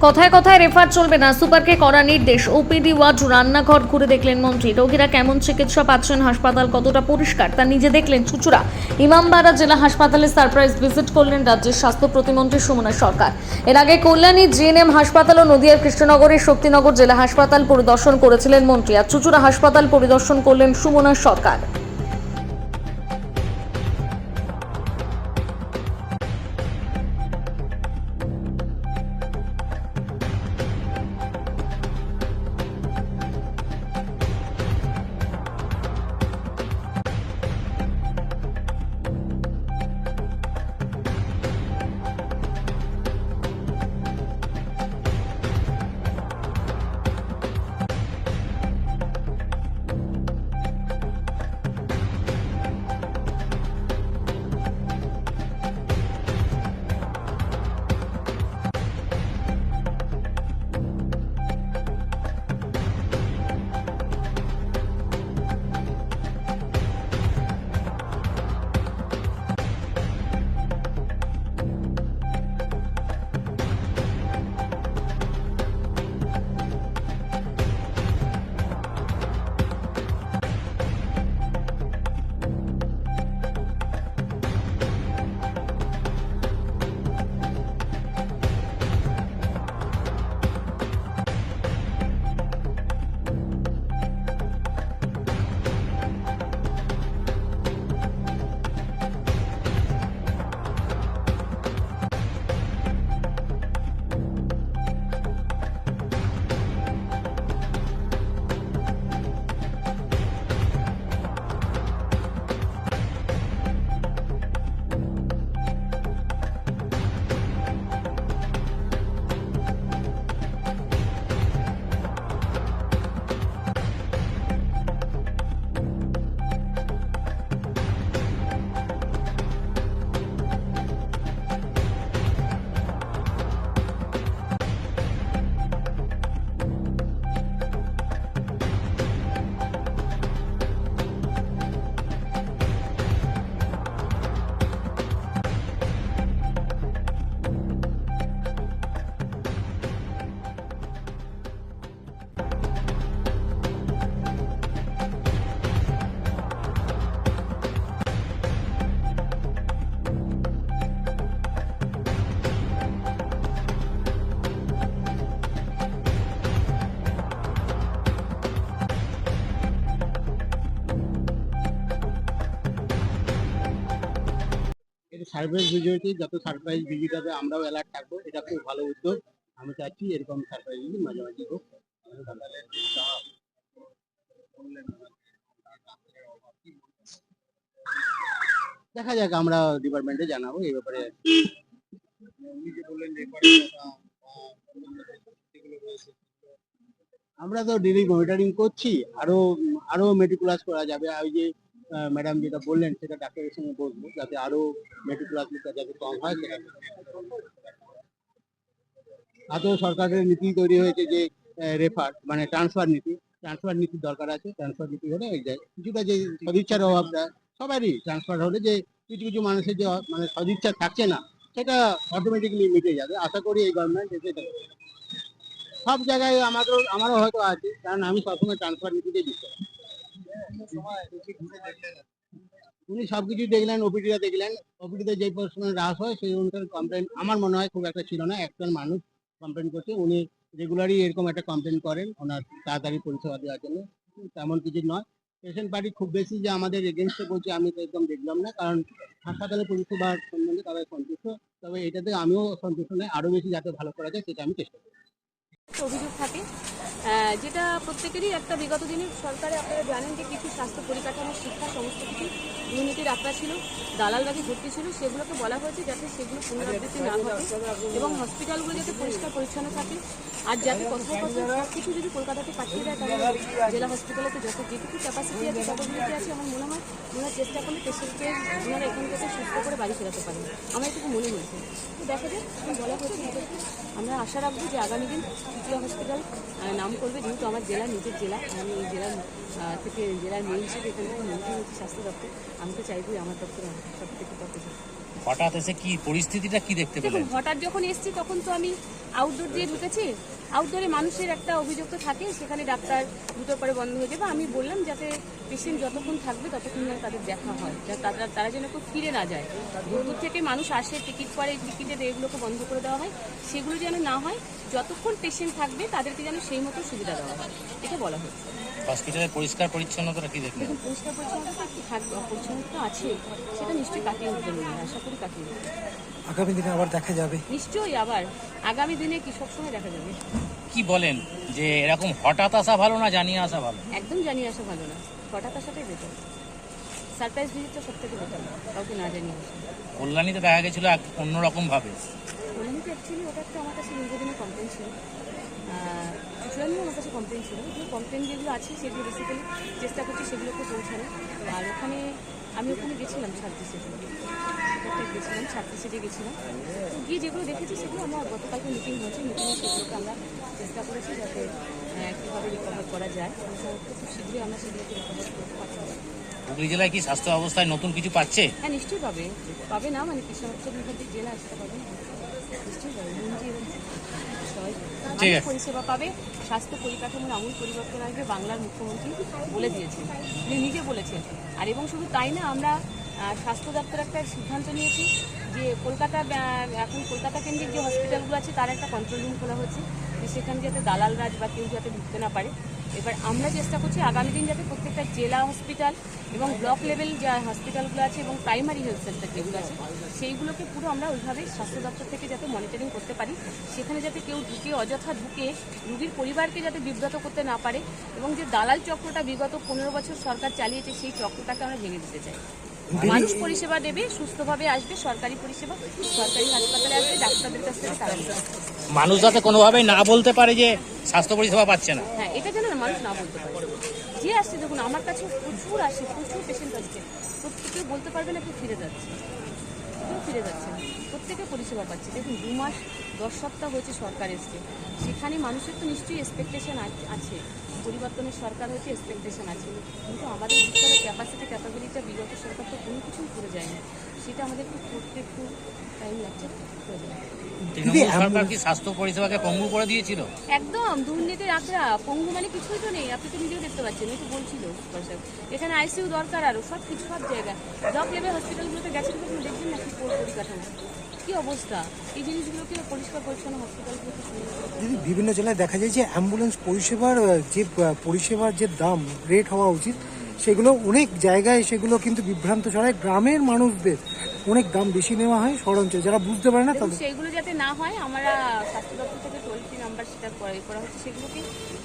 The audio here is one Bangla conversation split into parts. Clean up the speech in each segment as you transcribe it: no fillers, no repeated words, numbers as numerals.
কথায় কথায় রেফার চলবে না, সুপারকে কড়া নির্দেশ। ওপিডি ওয়ার্ড, রান্নাঘর ঘুরে দেখলেন মন্ত্রী। রোগীরা কেমন চিকিৎসা পাচ্ছেন, হাসপাতাল কতটা পরিষ্কার তা নিজে দেখলেন চুঁচুড়া। ইমামবাড়া জেলা হাসপাতালে সারপ্রাইজ ভিজিট করলেন রাজ্যের স্বাস্থ্য প্রতিমন্ত্রী সুমনা সরকার। এর আগে কল্যাণী জিএনএম হাসপাতাল ও নদিয়ার কৃষ্ণনগরের শক্তিনগর জেলা হাসপাতাল পরিদর্শন করেছিলেন মন্ত্রী। আর চুঁচুড়া হাসপাতাল পরিদর্শন করলেন সুমনা সরকার। এটা সারপ্রাইজ ভিজিটে যত সারপ্রাইজ ভিজিট হবে আমরাও অ্যালার্ট থাকবো। এটা খুব ভালো উদ্যোগ। আমি চাচ্ছি এরকম সারপ্রাইজ ভিজিট মাঝে মাঝে হোক। দেখা যাক, আমরা ডিপার্টমেন্টে জানাবো এই ব্যাপারে। আমরা তো ডেলি মনিটরিং করছি, আরো আরো মেটিকুলাস করা যাবে। ওই যে ম্যাডাম যেটা বললেন সেটা ডাক্তারের সঙ্গে বলবো, যাতে আরো মেটিকুলাস যাতে কম হয় সেটা। আদৌ সরকারের নীতি তৈরি হয়েছে যে রেফার মানে ট্রান্সফার নীতির দরকার আছে। ট্রান্সফার নীতি হলে ওই যায় কিছুটা যে সদিচ্ছার অভাবটা সবারই ট্রান্সফার হলে যে কিছু কিছু মানুষের যে মানে সদিচ্ছা থাকছে না সেটা অটোমেটিকলি মিটে যাবে। আশা করি এই গভর্নমেন্ট এসে সব জায়গায় আমারও হয়তো আছে, কারণ আমি সবসময় ট্রান্সফার নীতিতে যুক্ত। উনি সবকিছু দেখলেন, ওপিডিটা দেখলেন। ওপিডিতে যে পরিমাণ হ্রাস হয় সেই অনুসারে কমপ্লেন আমার মনে হয় খুব একটা ছিল না। একজন মানুষ কমপ্লেন করছে, উনি রেগুলারই এরকম একটা কমপ্লেন করেন ওনার তাড়াতাড়ি পরিষেবা দেওয়ার জন্য। তেমন কিছু নয়। পেশেন্ট পার্টি খুব বেশি যে আমাদের এগেনস্টে বলছে আমি তো একদম দেখলাম না, কারণ হাসপাতালে পরিষেবার সম্বন্ধে তারা সন্তুষ্ট। তবে এটাতে আমিও সন্তুষ্ট নয়, আরো বেশি যাতে ভালো করা যায় সেটা আমি চেষ্টা করি। অভিযোগ থাকে, যেটা প্রত্যেকেরই একটা বিগত দিনের সরকারে আপনারা জানেন যে কিছু স্বাস্থ্য পরিকাঠামো, শিক্ষা, সমস্ত কিছু দুর্নীতির আঁকড়া ছিল, দালালবাজি ভর্তি ছিল। সেগুলোকে বলা হয়েছে যাতে সেগুলো পুনরাবৃত্তি না ঘটে এবং হসপিটালগুলো যাতে পরিষ্কার পরিচ্ছন্ন থাকে। আর যাতে কথায় কথায় সব কিছু যদি কলকাতাতে পাঠিয়ে দেয় তাহলে জেলা হসপিটালেতে যত যেটুকু ক্যাপাসিটি আছে, ক্যাপাবিলিটি আছে, আমার মনে হয় ওনারা চেষ্টা করলে পেশেন্টকে ওনারা এখান থেকে সুস্থ করে বাড়ি ফেরাতে পারেন। আমার এটুকু মনে হয়েছে। তো দেখা যায় বলা হয়েছে নিজেকে, আমরা আশা রাখবো যে আগামী দিন চুঁচুড়া হসপিটাল নাম করবে। যেহেতু আমার জেলা নিজের জেলা, আমি এই জেলার থেকে জেলার মেয়ে হিসেবে এখান থেকে মন্ত্রী হচ্ছে স্বাস্থ্য দপ্তর, আমি তো চাইবই আমার দপ্তর সব থেকে হঠাৎ এসে কি পরিস্থিতিটা কি দেখতে দেখুন, পেলেন? হঠাৎ যখন এসেছি তখন তো আমি আউটডোর দিয়ে ঢুকেছি। আউটডোরে মানুষের একটা অভিযোগ তো থাকে, সেখানে ডাক্তার দুটোর পরে বন্ধ হয়ে যাবে। আমি বললাম যাতে পেশেন্ট যতক্ষণ থাকবে ততক্ষণ যেন তাদের দেখা হয়, তারা যেন কেউ ফিরে না যায়। দূর দূর থেকে মানুষ আসে, টিকিট করে, টিকিটের এগুলোকে বন্ধ করে দেওয়া হয়, সেগুলো যেন না হয়। যতক্ষণ পেশেন্ট থাকবে তাদেরকে যেন সেই মতো সুবিধা দেওয়া হয়, এটা বলা হচ্ছে। হসপিটালের পরিষ্কার পরিচ্ছন্নতাটা কি দেখলেন? দেখুন, পরিষ্কার পরিচ্ছন্নতা একটু থাকবে, অপরিচ্ছন্নতা আছে, সেটা নিশ্চয়ই কাটিয়ে উঠবেন না, আশা করি কাটিয়ে উঠবেন। আগামী দিনে আবার দেখা যাবে? নিশ্চয়ই আবার আগামী দিনে কি সবসময় দেখা যাবে। কি বলেন যে এরকম হঠাৎ আসা ভালো না জানিয়ে আসা ভালো? একদম জানিয়ে আসা ভালো না, হঠাৎ আসাটাই বেটার। সারপ্রাইজ ভিজিটটা সব থেকে বেটার, কাউকে না জানিয়ে আসা। কল্যাণীতে দেখা গেছিল অন্যরকম ভাবে। কল্যাণীতে অ্যাকচুয়ালি ওটা একটা আমার কাছে দীর্ঘদিনের কমপ্লেন ছিল, চুচুড়ানিও আমার কাছে কমপ্লেন ছিল। কিন্তু কমপ্লেন যেগুলো আছে সেগুলো বেসিক্যালি চেষ্টা করছি সেগুলোকে পৌঁছানো। আর আমি ওখানে গেছিলাম 36-এ, গেছিলাম 36-এ গেছিলাম। তো গিয়ে যেগুলো দেখেছি সেগুলো আমার গতকালকে মিটিং হয়েছে, মিটিংয়ে সেগুলোকে আমরা চেষ্টা করেছি যাতে কীভাবে রিকভার করা যায়। খুব শীঘ্রই আমরা সেগুলোকে রিকভার করতে পারছি। হুগলি জেলায় কি স্বাস্থ্য অবস্থায় নতুন কিছু পাচ্ছে? হ্যাঁ, নিশ্চয়ই পাবে, পাবে না মানে কৃষ্ণপক্ষ বিভাগের জেলা সেটা পাবে না, নিশ্চয়ই পাবে। মন্ত্রী এবং সবাই ঠিক আছে। পরিষেবা পাবে। স্বাস্থ্য পরিকাঠামোর আমূল পরিবর্তন আসবে, বাংলার মুখ্যমন্ত্রী বলে দিয়েছেন, উনি নিজে বলেছেন। আর এবং শুধু তাই না, আমরা স্বাস্থ্য দপ্তর একটা সিদ্ধান্ত নিয়েছি যে এখন কলকাতা কেন্দ্রিক যে হসপিটালগুলো আছে তার একটা কন্ট্রোল রুম খোলা হচ্ছে, যে সেখানে যাতে দালাল রাজ বা কেউ যাতে ঢুকতে না পারে। এবার আমরা চেষ্টা করছি আগামী দিন যাতে প্রত্যেকটা জেলা হসপিটাল এবং ব্লক লেভেল যে হসপিটালগুলো আছে এবং প্রাইমারি হেলথ সেন্টার যেগুলো আছে সেইগুলোকে পুরো আমরা ওইভাবে স্বাস্থ্য দপ্তর থেকে যাতে মনিটরিং করতে পারি, সেখানে যাতে কেউ অযথা ঢুকে রুগীর পরিবারকে যাতে বিব্রত করতে না পারে। এবং যে দালাল চক্রটা বিগত 15 বছর সরকার চালিয়েছে সেই চক্রটাকে আমরা ভেঙে দিতে চাই। মানুষ পরিষেবা দেবে, সুস্থভাবে আসবে, সরকারি পরিষেবা সরকারি হাসপাতালে আসবে, ডাক্তারদের কাছ থেকে তারা নেবে। মানুষ যাতে কোনোভাবেই না বলতে পারে যে স্বাস্থ্য পরিষেবা পাচ্ছে না। হ্যাঁ, এটা যেন না মানুষ না বলতে পারে। যে আসছে, দেখুন আমার কাছে প্রচুর আসে, প্রচুর পেশেন্ট আসছে, প্রত্যেকে বলতে পারবে না কেউ ফিরে যাচ্ছে, কেউ ফিরে যাচ্ছে না, প্রত্যেকে পরিষেবা পাচ্ছে। দেখুন 2 মাস 10 সপ্তাহ হয়েছে সরকার এসছে, সেখানে মানুষের তো নিশ্চয়ই এক্সপেকটেশন আছে, পরিবর্তনের সরকার হয়েছে, এক্সপেকটেশন আছে। কিন্তু আমাদের ভিতরে ক্যাপাবিলিটিটা বিগত সরকার তো কোনো কিছুই করে যায়নি, সেটা আমাদের করতে একটু টাইম লাগছে। তৃণমূল সরকার কি স্বাস্থ্য পরিষেবাকে পঙ্গু করে দিয়েছিল? একদম দুর্নীতির আখড়া, পঙ্গু মানে কিছুই তো নেই, আপনি তো নিজেও দেখতে পাচ্ছেন, এই তো বলছিল এখানে আইসিইউ দরকার, আরও সব কিছু সব জায়গায় ব্লক লেভেল হসপিটালগুলোতে গেছেন তখন দেখবেন না কি পরিকাঠামো, কী অবস্থা। এই জিনিসগুলোকে পরিষ্কার পরিচ্ছন্ন হসপিটালগুলোকে দিদি, বিভিন্ন জেলায় দেখা যায় যে অ্যাম্বুলেন্স পরিষেবার যে দাম রেট হওয়া উচিত সেগুলো অনেক জায়গায় সেগুলো কিন্তু বিভ্রান্ত ছড়ায়, গ্রামের মানুষদের অনেক দাম বেশি নেওয়া হয়, শহরাঞ্চলে যারা বুঝতে পারে না তাদের। সেইগুলো যাতে না হয়, আমরা স্বাস্থ্য দপ্তর থেকে টোল ফ্রি নাম্বার সেটা করা হচ্ছে, সেগুলোকে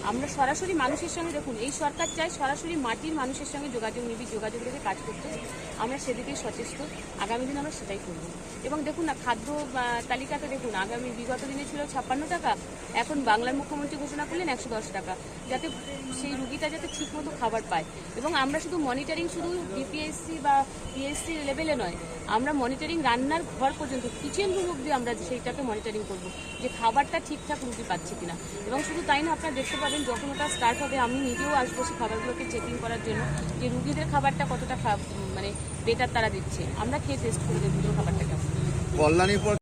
আমরা সরাসরি মানুষের সঙ্গে, দেখুন এই সরকার চায় সরাসরি মাটির মানুষের সঙ্গে যোগাযোগ রেখে কাজ করতে, আমরা সেদিকেই সচেষ্ট। আগামী দিন আমরা সেটাই করব। এবং দেখুন না, খাদ্য তালিকাতে দেখুন বিগত দিনে ছিল 56 টাকা, এখন বাংলার মুখ্যমন্ত্রী ঘোষণা করলেন 110 টাকা, যাতে সেই রুগীটা যাতে ঠিকমতো খাবার পায়। এবং আমরা শুধু মনিটরিং শুধু বিপিএসসি বা পিএসসি লেভেলে নয়, আমরা মনিটরিং রান্নার ঘর পর্যন্ত, কিচেন রুম অব্দি আমরা সেইটাকে মনিটরিং করব যে খাবারটা ঠিকঠাক রুগী পাচ্ছে কিনা। এবং শুধু তাই না, আপনারা দেখতে পাবেন যখন ওটা স্টার্ট হবে আমি নিজেও আসবো সেই খাবারগুলোকে চেকিং করার জন্য, যে রুগীদের খাবারটা কতটা মানে বেটার তারা দিচ্ছে, আমরা খেয়ে টেস্ট করে দেখব খাবারটা কেমন। কল্যাণীর পর